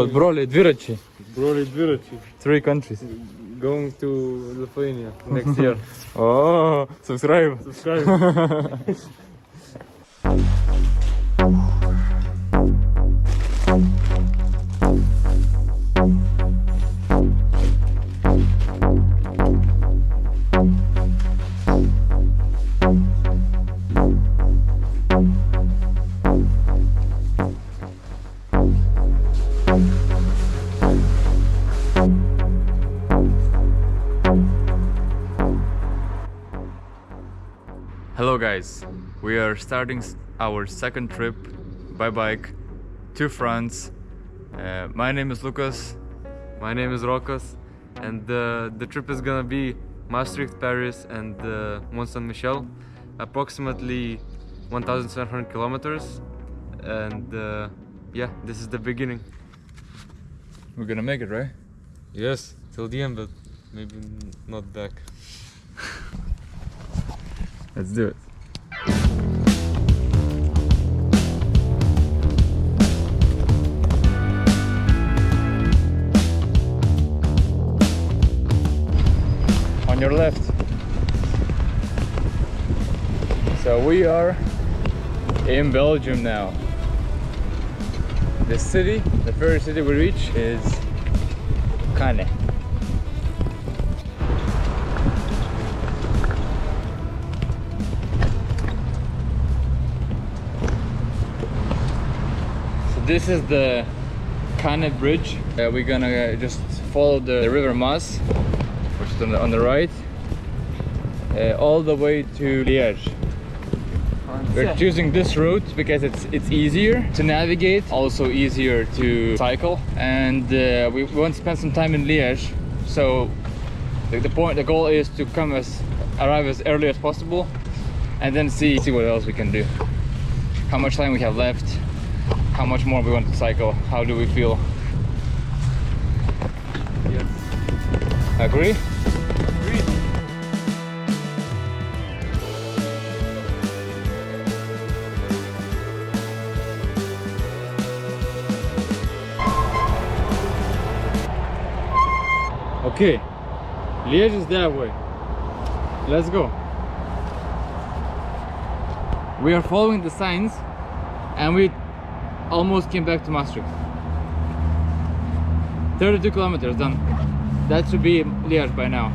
Broliai dviračiai. Broliai dviračiai. 3 countries. Going to Lithuania next year. Oh, subscribe. Subscribe. Hello guys, we are starting our second trip by bike to France. My name is Lucas. My name is Rokas, and the trip is gonna be Maastricht, Paris, and Mont-Saint-Michel, approximately 1,700 kilometers. And yeah, this is the beginning. We're gonna make it, right? Yes, till the end, but maybe not back. Let's do it. On your left. So we are in Belgium now. The city, the first city we reach is Cannes. This is the Cannes bridge. We're gonna just follow the river Maas, which is on the right, all the way to Liège. We're choosing this route because it's easier to navigate, also easier to cycle, and we want to spend some time in Liège. So the goal is to arrive as early as possible, and then see what else we can do. How much time we have left. How much more we want to cycle? How do we feel? Yes. Agree? Agreed. Okay. Liège is that way. Let's go. We are following the signs, and we almost came back to Maastricht. 32 kilometers done. That should be Liège by now.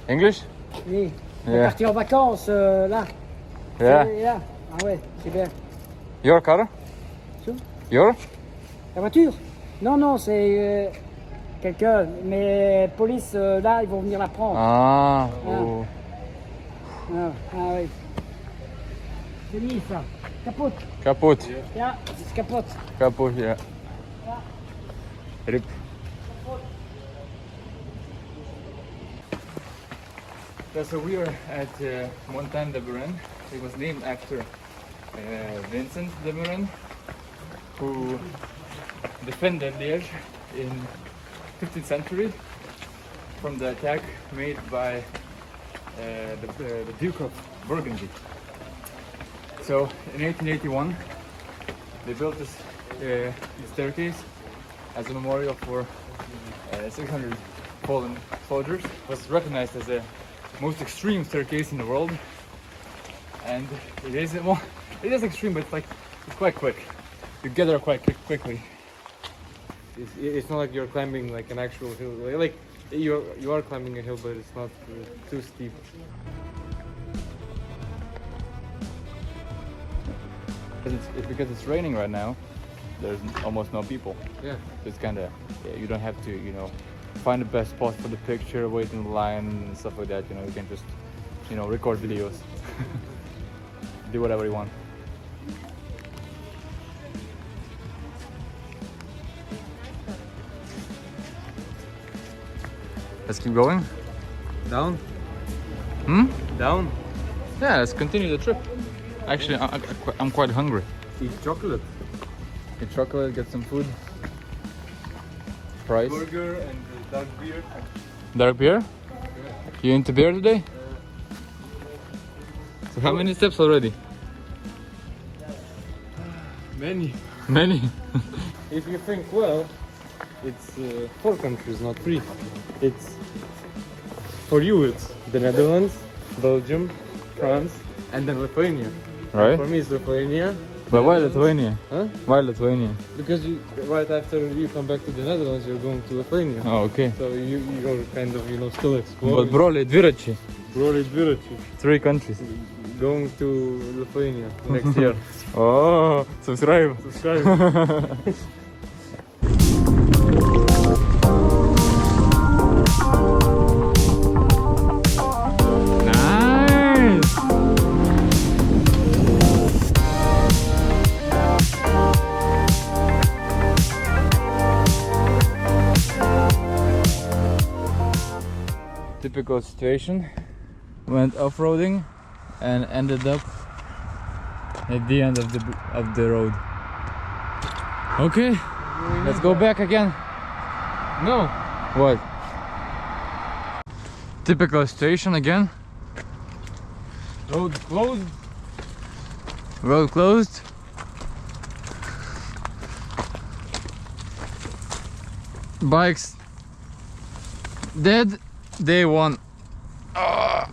English? Oui. On Yeah. est parti en vacances là. Yeah. C'est là. Ah ouais, c'est bien. Your car? Sûr? Your? La voiture? Non, non, c'est quelqu'un. Mais police, là, ils vont venir la prendre. Ah. Ah. Oh. Ah oui. C'est mis ça. Capote. Kaput. Yeah, it's capote. Kaput, yeah. Rip. Yeah, so we are at Montagne de Buren. It was named after Vincent de Buren, who defended Liège in 15th century from the attack made by the Duke of Burgundy. So in 1881 they built this staircase as a memorial for 600 fallen soldiers. It was recognized as the most extreme staircase in the world, and it is extreme, but it's quite quick. You get there quite quickly. It's not like you're climbing like an actual hill. Like you are climbing a hill, but it's not too steep. Because it's raining right now, there's almost no people. Yeah. It's kind of, you don't have to, find the best spot for the picture, wait in the line and stuff like that. You know, you can just, you know, record videos, do whatever you want. Let's keep going. Down? Hmm? Down? Yeah, let's continue the trip. Actually, I'm quite hungry. Eat chocolate. Get chocolate, get some food. Price. Burger and dark beer. Dark beer? You into beer today? So how many steps already? Many. Many? If you think well, it's 4 countries, not 3. It's for you. It's the Netherlands, Belgium, France, and then Lithuania. Right? For me, it's Lithuania. But why Lithuania? Huh? Why Lithuania? Because right after you come back to the Netherlands, you're going to Lithuania. Oh, okay. So you're kind of, you know, still But exploring. broliai dviračiai. 3 countries. Going to Lithuania next year. Oh, subscribe. Subscribe. Nice. Typical situation. Went off-roading and ended up at the end of the road. Okay, let's go back again. No. What? Typical situation again. Road closed. Road closed. Bikes dead. Day 1.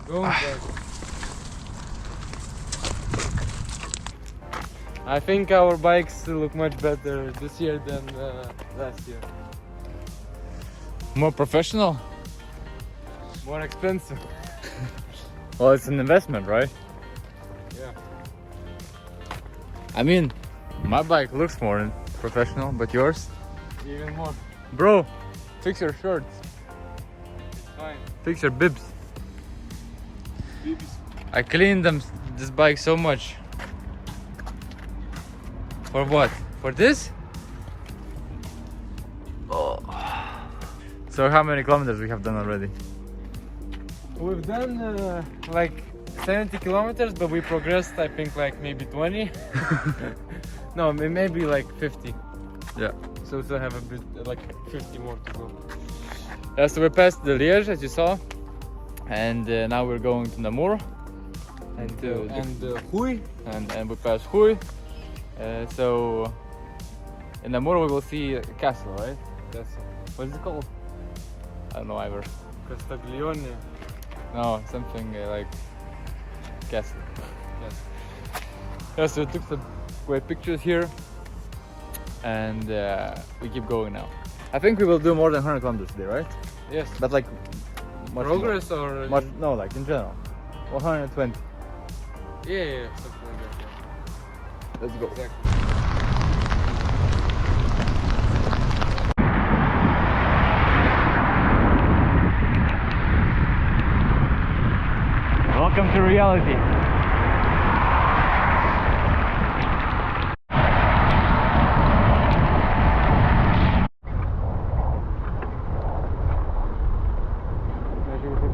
Going back. I think our bikes look much better this year than last year. More professional. More expensive. Well, it's an investment, right? Yeah. I mean, my bike looks more professional, but yours? Even more. Bro, fix your shorts. Fine. Fix your bibs. Babies. I cleaned this bike so much. For what? For this? Oh. So how many kilometers we have done already? We've done like 70 kilometers, but we progressed, I think, like maybe 20. No, maybe like 50. Yeah. So we still have a bit, like 50 more to go. Yeah, so we passed the Liège, as you saw, and now we're going to Namur, and Huy. and we passed Huy. So in Namur we will see a castle, right? That's What is it called? I don't know either. Castiglione. No, something like castle. Yes. Yeah, so we took some great pictures here, and we keep going now. I think we will do more than 100 kilometers today, right? Yes. But like much Progress or more, no, like in general, 120. yeah, something like that. Yeah. Let's go. Exactly. Welcome to reality.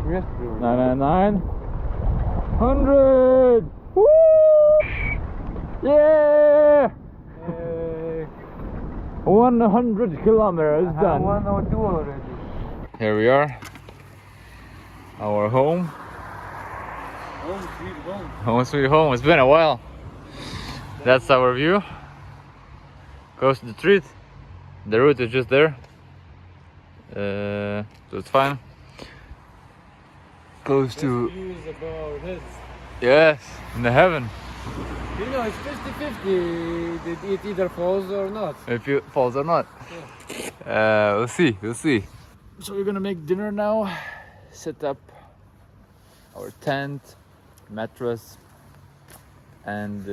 Yes. 999. 100. Woo! Yeah! 100 kilometers done. 102 already. Here we are. Our home. Home, sweet home. Home sweet home. It's been a while. That's our view. Close to the street. The route is just there. So it's fine. Close to, Views above our heads. yes, in the heaven. You know, it's 50-50. It either falls or not. If it falls or not. We'll see. We'll see. So we're gonna make dinner now. Set up our tent, mattress, and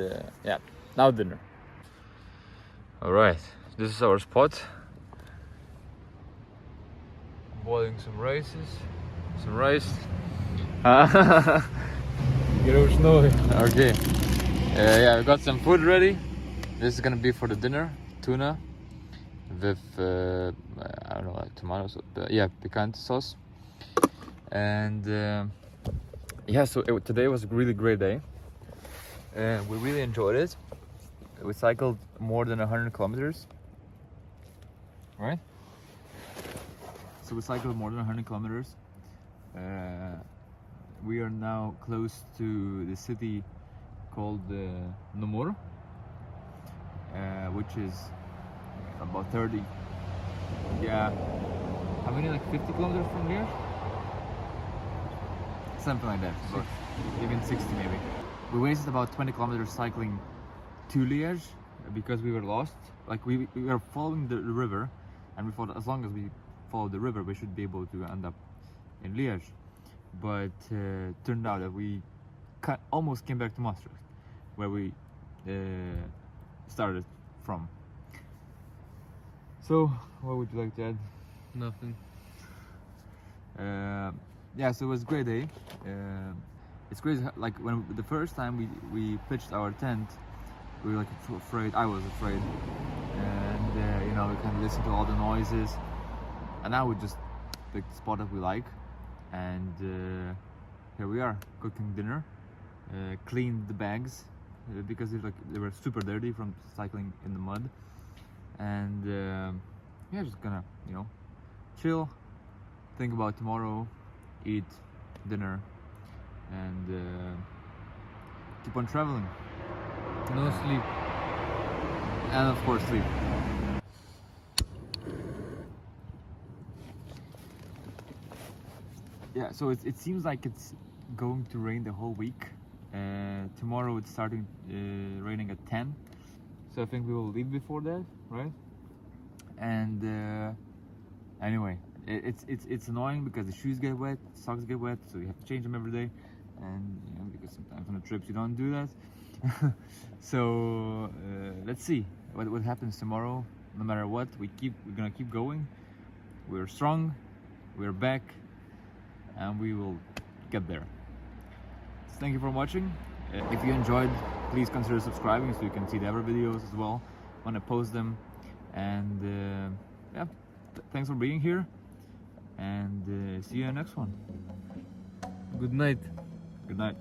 yeah, now dinner. All right, this is our spot. boiling some rice. Okay. Yeah, we got some food ready. This is gonna be for the dinner. Tuna with I don't know, like tomatoes. Yeah, picante sauce. And yeah, so today was a really great day. We really enjoyed it. We cycled more than 100 kilometers. Right? So we cycled more than 100 kilometers. We are now close to the city called Numur, which is about 30. Yeah. How many? Like 50 kilometers from here? Something like that. But even 60 maybe. We wasted about 20 kilometers cycling to Liège because we were lost. Like we were following the river, and we thought as long as we follow the river we should be able to end up in Liège. But turned out that we almost came back to Maastricht, where we started from. So what would you like to add? Nothing. Yeah, so it was a great day. It's crazy, like when the first time we pitched our tent, we were like afraid. I was afraid, and you know, we kind of listened to all the noises, and now we just picked the spot that we like, and here we are cooking dinner. Cleaned the bags because they were super dirty from cycling in the mud, and yeah, just gonna, you know, chill, think about tomorrow, eat dinner, and keep on traveling. No sleep. And of course sleep. Yeah, so it seems like it's going to rain the whole week. Tomorrow it's starting raining at 10, so I think we will leave before that, right? And anyway, it's annoying because the shoes get wet, socks get wet, so you have to change them every day, and you know, because sometimes on the trips you don't do that. So let's see what happens tomorrow. No matter what, we're gonna keep going. We're strong, we're back, and we will get there. So thank you for watching. If you enjoyed, please consider subscribing so you can see the other videos as well when I post them. And yeah, thanks for being here, and see you in the next one. Good night. Good night.